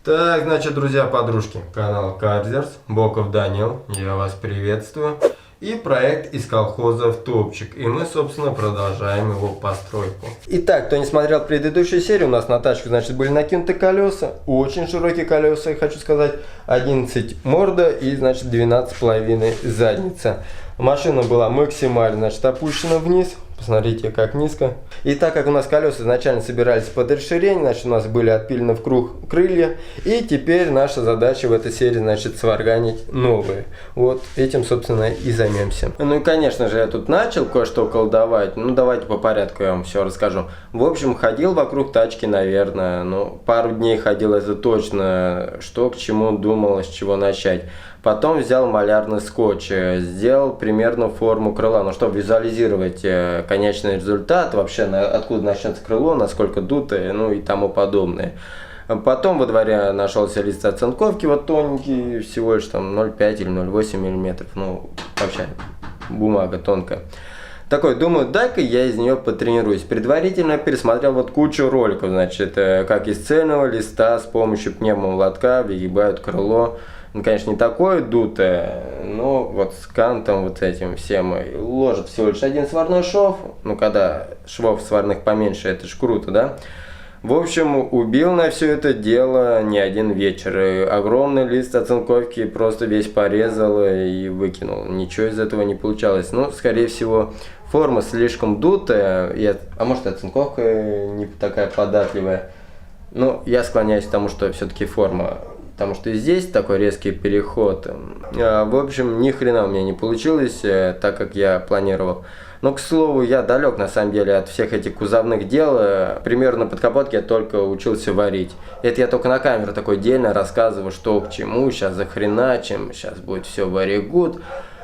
Так, значит, друзья-подружки, канал Карзерс, Боков Данил, я вас приветствую. И проект из колхоза в топчик. И мы, собственно, продолжаем его постройку. Итак, кто не смотрел предыдущую серию, у нас на тачку, значит, были накинуты колеса. Очень широкие колеса, я хочу сказать. 11 морда и, значит, 12,5 задница. Машина была максимально, значит, опущена вниз. Посмотрите, как низко. И так как у нас колеса изначально собирались под расширение, значит, у нас были отпилены в круг крылья. И теперь наша задача в этой серии, значит, сварганить новые. Вот этим, собственно, и займемся. Ну и, конечно же, я тут начал кое-что колдовать. Ну, давайте по порядку я вам все расскажу. В общем, ходил вокруг тачки, наверное, ну, пару дней ходил, это точно, что к чему думал, с чего начать. Потом взял малярный скотч, сделал примерно форму крыла, ну, чтобы визуализировать конечный результат, вообще откуда начнется крыло, насколько дутое, ну и тому подобное. Потом во дворе нашелся лист оцинковки, вот тоненький, всего лишь там 0,5 или 0,8 мм, ну вообще бумага тонкая. Такой, думаю, дай-ка я из нее потренируюсь. Предварительно пересмотрел вот кучу роликов, значит, как из цельного листа с помощью пневмомолотка выгибают крыло. Ну, конечно, не такое дутое, но вот с кантом вот этим всем ложат всего лишь один сварной шов. Ну, когда швов сварных поменьше, это ж круто, да? В общем, убил на все это дело не один вечер. И огромный лист оцинковки просто весь порезал и выкинул. Ничего из этого не получалось. Ну, скорее всего, форма слишком дутая, а может, оцинковка не такая податливая. Но я склоняюсь к тому, что все-таки форма. Потому что здесь такой резкий переход. В общем, ни хрена у меня не получилось, так как я планировал. Но, к слову, я далек на самом деле от всех этих кузовных дел. Примерно под капоткой я только учился варить. Это я только на камеру такой дельно рассказываю, что к чему, сейчас захреначим, сейчас будет все very good.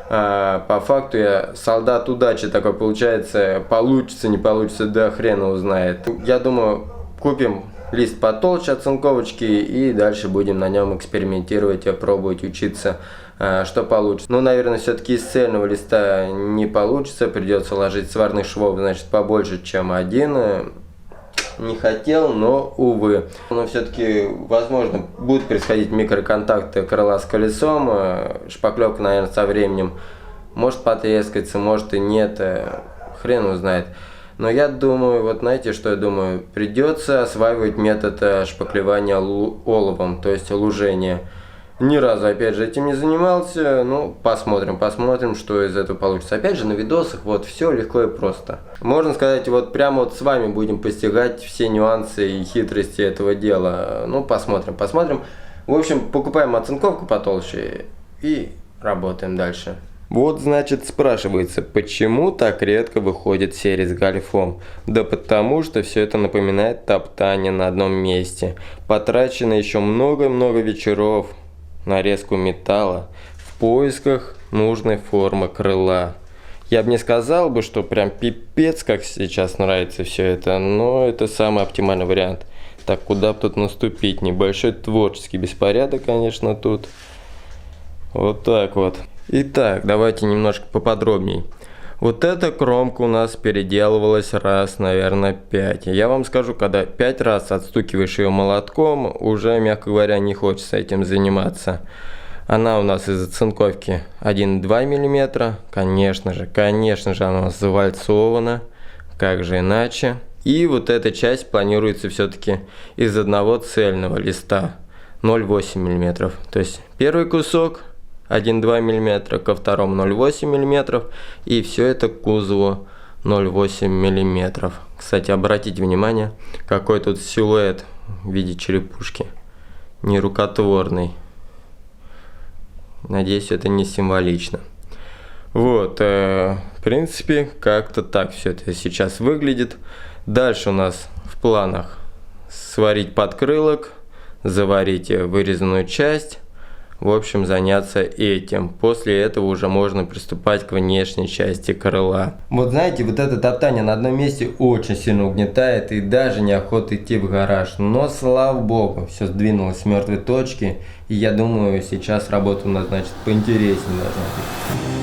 По факту я солдат удачи такой, получается, получится, не получится, да хрена узнает. Я думаю, купим лист потолще оцинковочки и дальше будем на нем экспериментировать, пробовать, учиться, что получится. Ну, наверное, все-таки из цельного листа не получится, придется ложить сварных швов, значит, побольше, чем один. Не хотел, но увы. Но все-таки, возможно, будут происходить микроконтакты крыла с колесом, шпаклевка, наверное, со временем может потрескаться, может и нет, хрен узнает. Но я думаю, вот знаете, что я думаю, придется осваивать метод шпаклевания оловом, то есть лужения. Ни разу, опять же, этим не занимался, ну, посмотрим, что из этого получится. Опять же, на видосах вот все легко и просто. Можно сказать, вот прямо вот с вами будем постигать все нюансы и хитрости этого дела. Ну, посмотрим. В общем, покупаем оцинковку потолще и работаем дальше. Вот, значит, спрашивается, почему так редко выходит серия с гольфом? Да потому что все это напоминает топтание на одном месте. Потрачено еще много-много вечеров на резку металла в поисках нужной формы крыла. Я бы не сказал бы, что прям пипец, как сейчас нравится все это, но это самый оптимальный вариант. Так, куда бы тут наступить? Небольшой творческий беспорядок, конечно, тут. Вот так вот. Итак, давайте немножко поподробней. Вот эта кромка у нас переделывалась раз, наверное, 5. Я вам скажу, когда 5 раз отстукиваешь ее молотком, уже, мягко говоря, не хочется этим заниматься. Она у нас из оцинковки 1,2 мм. Конечно же, она у нас завальцована. Как же иначе? И вот эта часть планируется все-таки из одного цельного листа 0,8 мм. То есть первый кусок 1,2 мм, ко второму 0,8 мм, и все это к кузову 0,8 мм. Кстати, обратите внимание, какой тут силуэт в виде черепушки. Нерукотворный. Надеюсь, это не символично. Вот, в принципе, как-то так все это сейчас выглядит. Дальше у нас в планах сварить подкрылок, заварить вырезанную часть. В общем, заняться этим. После этого уже можно приступать к внешней части крыла. Вот знаете, вот это топтание на одном месте очень сильно угнетает и даже неохота идти в гараж. Но слава богу, все сдвинулось с мертвой точки. И я думаю, сейчас работа у нас, значит, поинтереснее должна быть.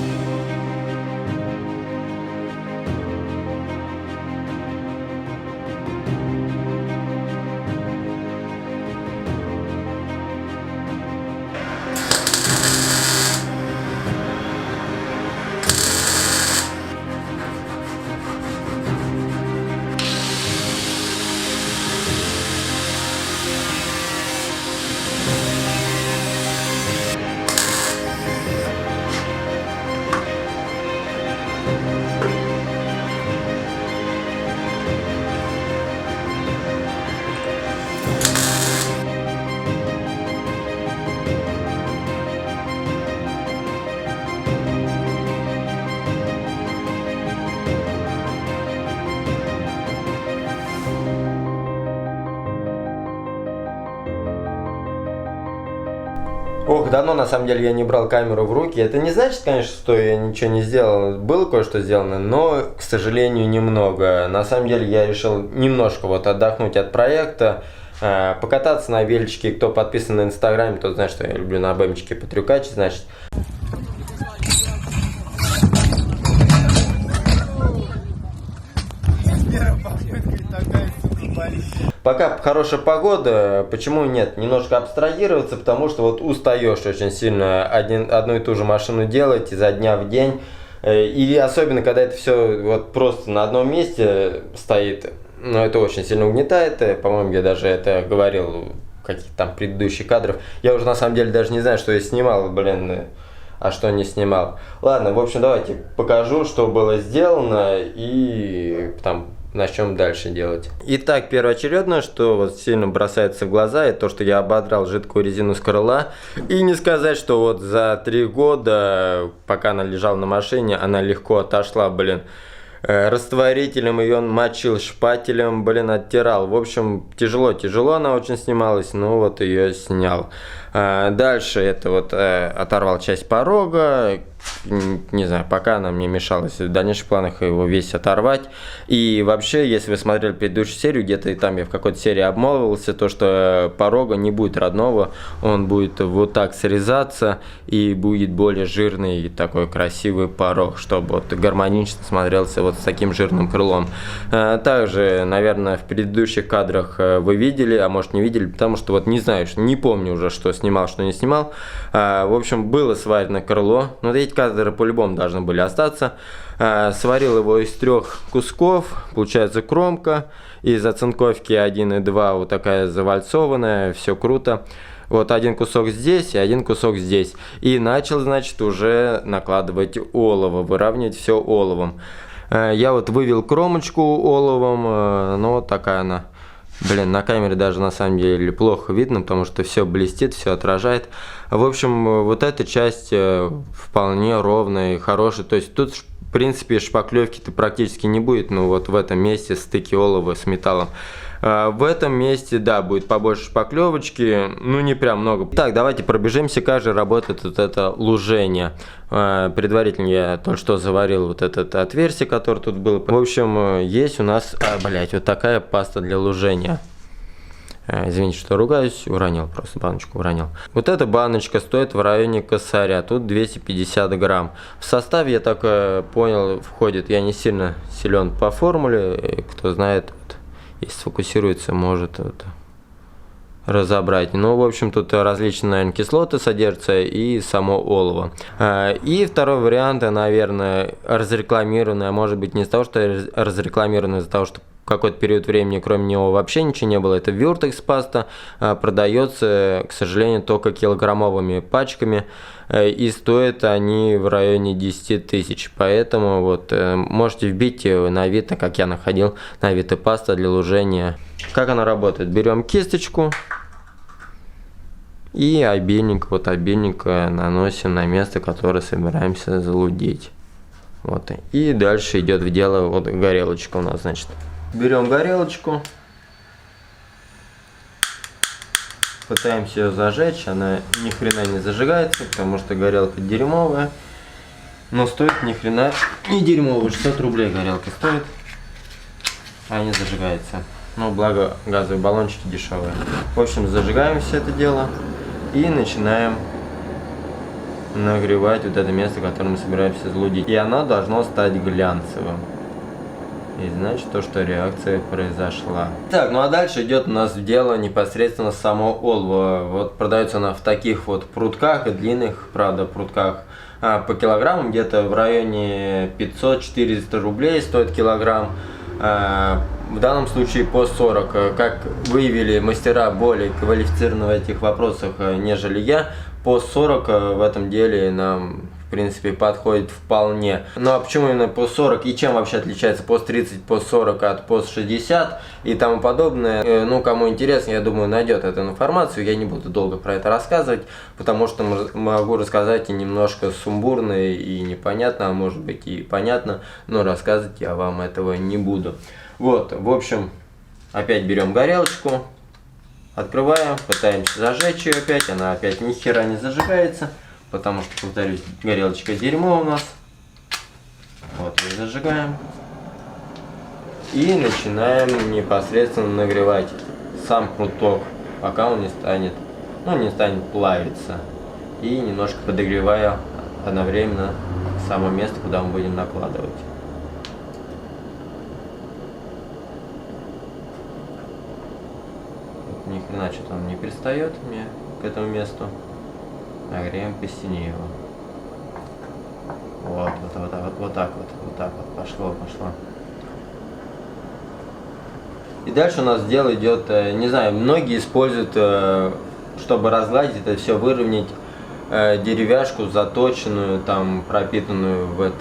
Ох, давно на самом деле я не брал камеру в руки. Это не значит, конечно, что я ничего не сделал. Было кое-что сделано, но, к сожалению, немного. На самом деле я решил немножко вот отдохнуть от проекта, покататься на величке. Кто подписан на Инстаграме, тот знает, что я люблю на БМчике потрюкачить, значит. Пока хорошая погода, почему нет? Немножко абстрагироваться, потому что вот устаешь очень сильно одну и ту же машину делать изо дня в день. И особенно, когда это все вот просто на одном месте стоит, но это очень сильно угнетает. По-моему, я даже это говорил в каких-то там предыдущих кадрах. Я уже на самом деле даже не знаю, что я снимал, блин, а что не снимал. Ладно, в общем, давайте покажу, что было сделано и там начнем дальше делать. Итак, первоочередное, что вот сильно бросается в глаза, это то, что я ободрал жидкую резину с крыла. И не сказать, что вот за 3 года, пока она лежала на машине, она легко отошла, блин. Растворителем ее мочил, шпателем, блин, оттирал. В общем, тяжело она очень снималась, но вот ее снял. Дальше это вот оторвал часть порога. Не знаю, пока она мне мешалась. В дальнейших планах его весь оторвать. И вообще, если вы смотрели предыдущую серию, где-то там я в какой-то серии обмолвился, то что порога не будет родного, он будет вот так срезаться и будет более жирный и такой красивый порог, чтобы вот гармонично смотрелся вот с таким жирным крылом. Также, наверное, в предыдущих кадрах вы видели, а может не видели, потому что вот не знаю, не помню уже, что снимал, что не снимал. В общем, было сварено крыло, но эти кадры по-любому должны были остаться. Сварил его из 3 кусков, получается кромка, из оцинковки 1 и 2 вот такая завальцованная, все круто. Вот один кусок здесь и один кусок здесь. И начал, значит, уже накладывать олово, выравнивать все оловом. Я вот вывел кромочку оловом, но вот такая она. Блин, на камере даже на самом деле плохо видно, потому что все блестит, все отражает. В общем, вот эта часть вполне ровная и хорошая. То есть тут, в принципе, шпаклевки-то практически не будет, но вот в этом месте стыки олова с металлом. В этом месте, да, будет побольше шпаклевочки, ну не прям много. Так, давайте пробежимся, как же работает вот это лужение. Предварительно я только что заварил вот это отверстие, которое тут было. В общем, есть у нас, вот такая паста для лужения. Извините, что ругаюсь, уронил, просто баночку уронил. Вот эта баночка стоит в районе косаря, тут 250 грамм. В составе, я так понял, входит, я не сильно силен по формуле, кто знает, вот, если сфокусируется, может вот разобрать. Ну, в общем, тут различные, наверное, кислоты содержатся и само олово. И второй вариант, наверное, разрекламированный, а может быть не из-за того, что разрекламированный, из-за того, что какой-то период времени кроме него вообще ничего не было. Это Вюртекс паста, продается, к сожалению, только килограммовыми пачками, и стоят они в районе 10 тысяч. Поэтому вот можете вбить на Авито, как я находил, на Авито паста для лужения. Как она работает? Берем кисточку и обильник, вот обильник наносим на место, которое собираемся залудить. Вот. И дальше идет в дело вот горелочка у нас, значит. Берем горелочку, пытаемся ее зажечь, она ни хрена не зажигается, потому что горелка дерьмовая, но стоит ни хрена не дерьмовая, 600 рублей горелка стоит, а не зажигается. Ну, благо газовые баллончики дешевые. В общем, зажигаем все это дело и начинаем нагревать вот это место, которое мы собираемся залудить. И оно должно стать глянцевым. И значит то, что реакция произошла. Так, ну а дальше идет у нас в дело непосредственно само олово. Вот продается она в таких вот прутках, и длинных, правда, прутках. По килограммам где-то в районе 500-400 рублей стоит килограмм. В данном случае по 40. Как выявили мастера более квалифицированные в этих вопросах, нежели я, по 40 в этом деле нам в принципе подходит вполне. Ну а почему именно по 40 и чем вообще отличается пост 30, пост 40 от пост 60 и тому подобное? Ну, кому интересно, я думаю, найдет эту информацию. Я не буду долго про это рассказывать, потому что могу рассказать и немножко сумбурно и непонятно, а может быть и понятно, но рассказывать я вам этого не буду. Вот, в общем, опять берем горелочку, Открываем, пытаемся зажечь ее опять, она опять ни хера не зажигается, потому что, повторюсь, горелочка дерьмо у нас. Вот, ее зажигаем. И начинаем непосредственно нагревать сам круток, пока он не станет плавиться. И немножко подогревая одновременно само место, куда мы будем накладывать. Ни хрена что-то он не пристает мне к этому месту. Нагреем по стене его. Вот так вот. Пошло. И дальше у нас дело идет, не знаю, многие используют, чтобы разгладить это все, выровнять деревяшку заточенную, там пропитанную в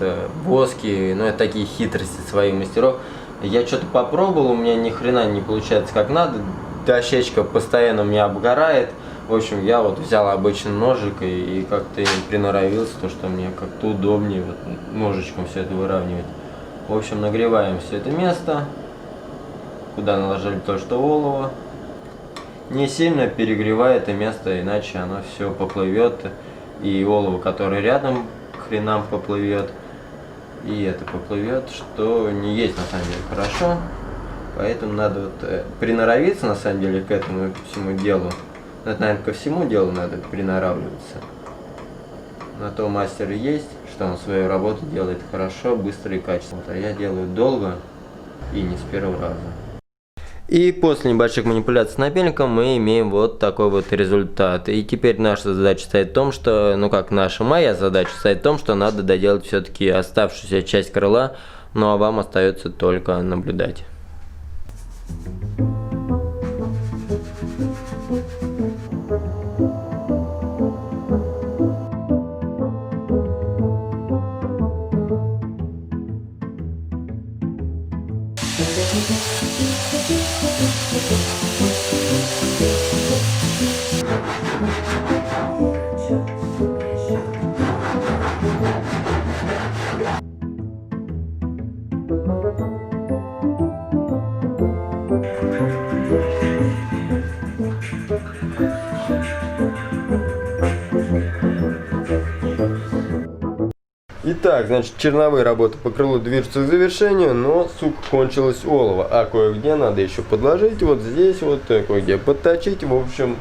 воске, ну это такие хитрости своих мастеров. Я что-то попробовал, у меня ни хрена не получается как надо, дощечка постоянно у меня обгорает. В общем, я вот взял обычный ножик и как-то приноровился, то что мне как-то удобнее вот ножичком все это выравнивать. В общем, нагреваем все это место, куда наложили то, что олово. Не сильно перегревай это место, иначе оно все поплывет, и олово, которое рядом, к хренам поплывет, и это поплывет, что не есть на самом деле хорошо. Поэтому надо вот приноровиться на самом деле к этому всему делу. Это, наверное, ко всему делу надо приноравливаться. На то мастер есть, что он свою работу делает хорошо, быстро и качественно. А я делаю долго и не с первого раза. И после небольших манипуляций с напильником мы имеем вот такой вот результат. И теперь наша задача стоит в том, что, моя задача стоит в том, что надо доделать все-таки оставшуюся часть крыла, ну а вам остается только наблюдать. Итак, значит, черновые работы по крылу движутся к завершению, но, сука, кончилось олово. А кое-где надо еще подложить, вот здесь вот, кое-где подточить. В общем,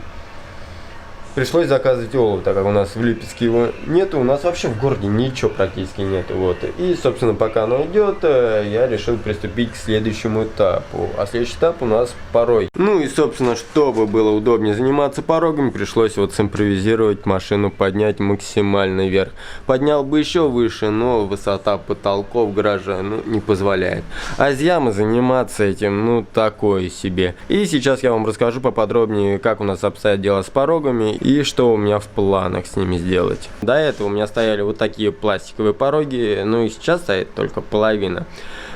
пришлось заказывать олово, так как у нас в Липецке его нету. У нас вообще в городе ничего практически нету. Вот. И, собственно, пока оно идет, я решил приступить к следующему этапу. А следующий этап у нас пороги. Ну и, собственно, чтобы было удобнее заниматься порогами, пришлось вот симпровизировать, машину поднять максимально вверх. Поднял бы еще выше, но высота потолков гаража, не позволяет. А с ямы заниматься этим, такое себе. И сейчас я вам расскажу поподробнее, как у нас обстоят дела с порогами и что у меня в планах с ними сделать. До этого у меня стояли вот такие пластиковые пороги, и сейчас стоит только половина.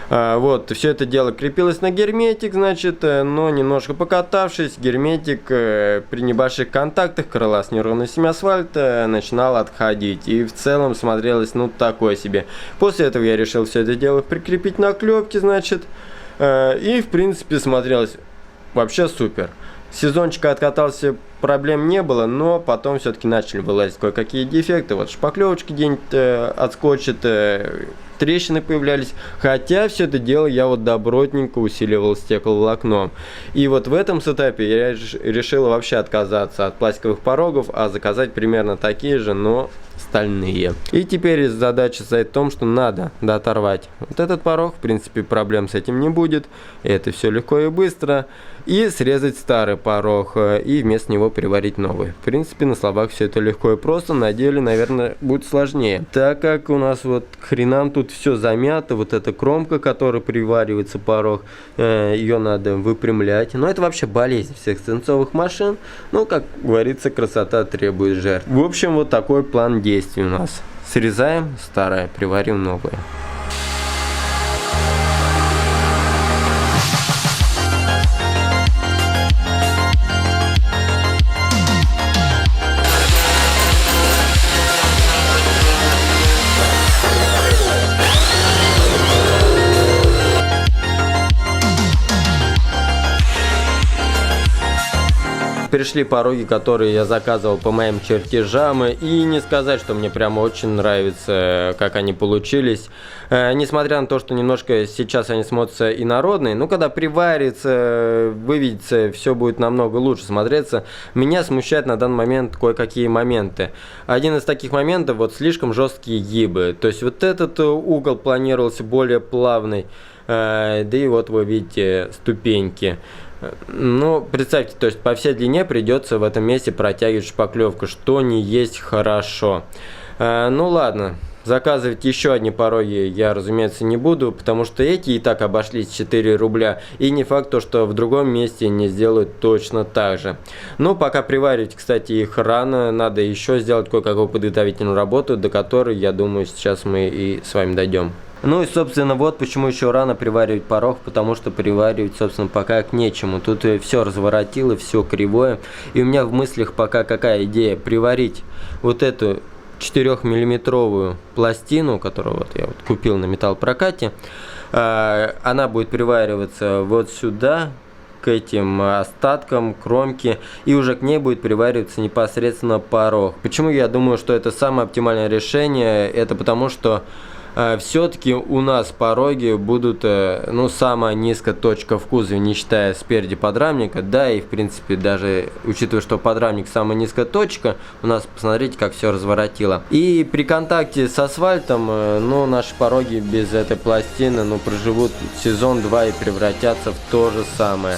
Вот, все это дело крепилось на герметик, значит, но немножко покатавшись, герметик при небольших контактах крыла с неровностями асфальта начинал отходить. И в целом смотрелось, такое себе. После этого я решил все это дело прикрепить на клепке, значит, и в принципе смотрелось вообще супер. Сезончика откатался, проблем не было, но потом все-таки начали вылазить кое-какие дефекты. Вот шпаклевочки где-нибудь отскочит, трещины появлялись. Хотя все это дело я вот добротненько усиливал стекловолокном. И вот в этом сетапе я решил вообще отказаться от пластиковых порогов, а заказать примерно такие же, но стальные. И теперь задача стоит в том, что надо оторвать вот этот порог. В принципе, проблем с этим не будет. Это все легко и быстро. И срезать старый порог и вместо него приварить новый. В принципе, на словах все это легко и просто, на деле, наверное, будет сложнее. Так как у нас вот к хренам тут все замято, вот эта кромка, которой приваривается порог, ее надо выпрямлять. Но это вообще болезнь всех свинцовых машин. Как говорится, красота требует жертв. В общем, вот такой план действий у нас. Срезаем старое, приварим новое. пришли пороги, которые я заказывал по моим чертежам, и не сказать, что мне прямо очень нравится, как они получились. Несмотря на то, что немножко сейчас они смотрятся инородные, но когда приварится, выведется, все будет намного лучше смотреться. Меня смущает на данный момент кое-какие моменты. Один из таких моментов, вот слишком жесткие гибы. То есть вот этот угол планировался более плавный, да и вот вы видите ступеньки. Ну, представьте, то есть по всей длине придется в этом месте протягивать шпаклевку, что не есть хорошо. Ну ладно, заказывать еще одни пороги я, разумеется, не буду, потому что эти и так обошлись 4 рубля, и не факт, что в другом месте не сделают точно так же. Но пока приваривать, кстати, их рано, надо еще сделать кое-какую подготовительную работу, до которой, я думаю, сейчас мы и с вами дойдем. Ну и, собственно, вот почему еще рано приваривать порог, потому что приваривать, собственно, пока к нечему. Тут все разворотило, все кривое, и у меня в мыслях пока какая идея: приварить вот эту 4-миллиметровую пластину, которую вот я вот купил на металлопрокате. Она будет привариваться вот сюда, к этим остаткам кромки, и уже к ней будет привариваться непосредственно порог. Почему я думаю, что это самое оптимальное решение? Это потому, что все-таки у нас пороги будут, ну, самая низкая точка в кузове, не считая спереди подрамника, да, и в принципе даже учитывая, что подрамник самая низкая точка, у нас, посмотрите, как все разворотило. И при контакте с асфальтом, ну, наши пороги без этой пластины, ну, проживут сезон-два и превратятся в то же самое.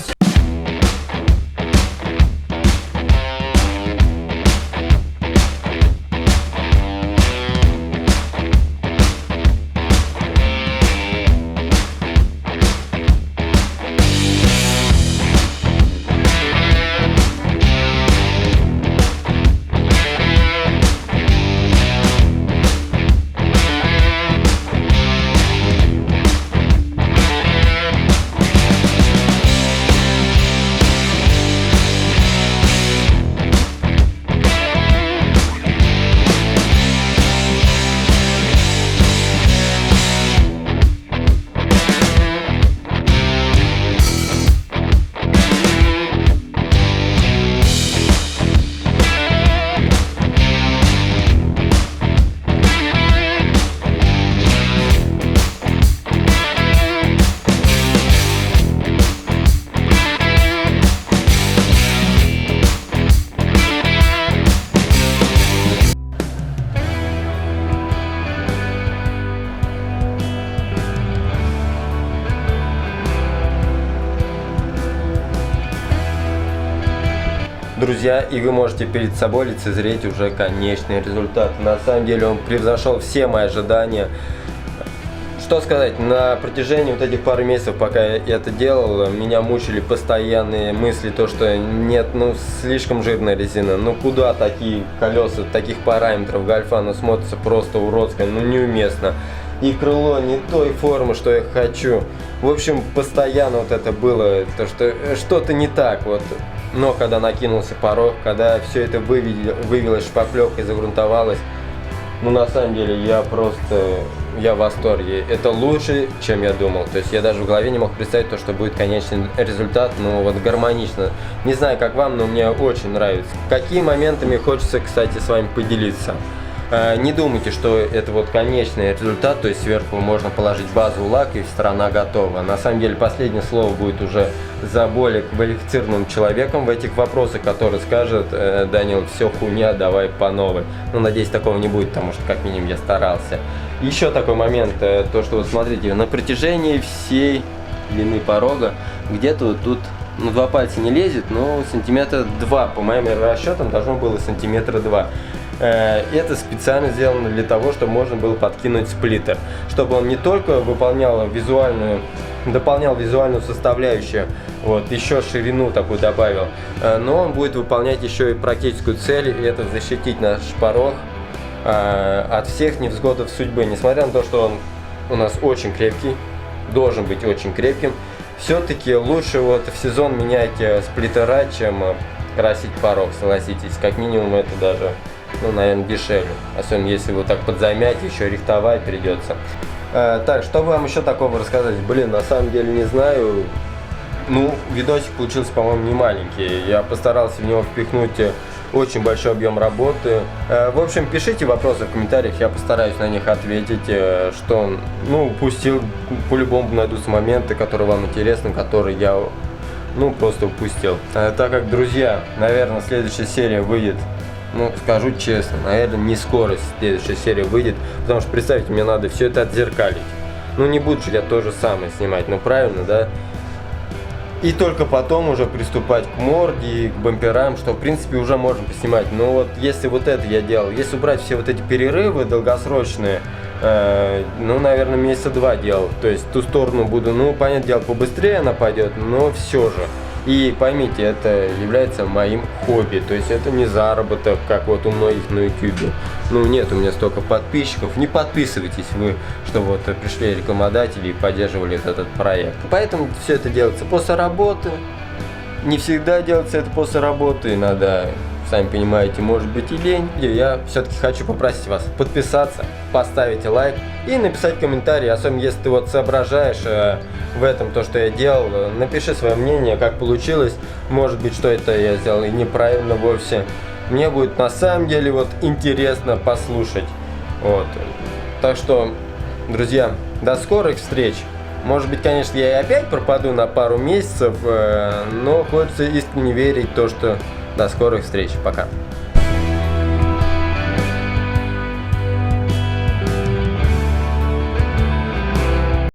Друзья, и вы можете перед собой лицезреть уже конечный результат. На самом деле он превзошел все мои ожидания. Что сказать, на протяжении вот этих пару месяцев, пока я это делал, меня мучили постоянные мысли, то что нет, ну, слишком жирная резина, ну куда такие колеса, таких параметров гольфа, ну смотрится просто уродско, ну неуместно. И крыло не той формы, что я хочу. В общем, постоянно вот это было, то что что-то не так вот. Но когда накинулся порог, когда все это вывелось шпаклевкой, загрунтовалось, ну на самом деле я в восторге. Это лучше, чем я думал. То есть я даже в голове не мог представить то, что будет конечный результат, но вот гармонично. Не знаю, как вам, но мне очень нравится. Какими моментами хочется, кстати, с вами поделиться. Не думайте, что это вот конечный результат, то есть сверху можно положить базовый лак и сторона готова. На самом деле последнее слово будет уже за более квалифицированным человеком в этих вопросах, который скажет: Данил, все хуйня, давай по новой. Ну, надеюсь, такого не будет, потому что как минимум я старался. Еще такой момент, то что вот смотрите, на протяжении всей длины порога где-то вот тут, ну, 2 пальца не лезет, но сантиметра 2, по моим расчетам, должно было сантиметра 2. Это специально сделано для того, чтобы можно было подкинуть сплиттер, чтобы он не только дополнял визуальную составляющую, вот, еще ширину такую добавил, но он будет выполнять еще и практическую цель, и это защитить наш порог от всех невзгод судьбы. Несмотря на то, что он у нас очень крепкий, должен быть очень крепким, все-таки лучше вот в сезон менять сплиттера, чем красить порог, согласитесь. Как минимум это даже, ну, наверное, дешевле. Особенно если вот так подзамять, еще рихтовать придется. Так, что вам еще такого рассказать? Блин, на самом деле не знаю. ну, видосик получился, по-моему, не маленький. Я постарался в него впихнуть очень большой объем работы. В общем, пишите вопросы в комментариях, я постараюсь на них ответить, что, ну, упустил. По-любому найдутся моменты, которые вам интересны, которые я, ну, просто упустил. Так как, друзья, наверное, следующая серия выйдет, ну, скажу честно, наверное, не скоро следующая серия выйдет, потому что, представьте, мне надо все это отзеркалить. Ну, не буду же я то же самое снимать, ну, правильно, да? И только потом уже приступать к морде и к бамперам, что, в принципе, уже можно поснимать. Но вот если вот это я делал, если убрать все вот эти перерывы долгосрочные, ну, наверное, месяца 2 делал. То есть в ту сторону буду, ну, понятное дело, побыстрее она пойдет, но все же. И поймите, это является моим хобби, то есть это не заработок, как вот у многих на YouTube. Ну, нет у меня столько подписчиков, не подписывайтесь вы, что вот пришли рекламодатели и поддерживали этот проект. Поэтому все это делается после работы, не всегда делается это после работы, надо, сами понимаете, может быть и лень. Я все-таки хочу попросить вас подписаться, поставить лайк и написать комментарий, особенно если ты вот соображаешь в этом то, что я делал. Напиши свое мнение, как получилось, может быть, что это я сделал и неправильно вовсе. Мне будет на самом деле вот интересно послушать. Вот. Так что, друзья, до скорых встреч. Может быть, конечно, я и опять пропаду на пару месяцев, но хочется искренне верить в то, что до скорых встреч. Пока.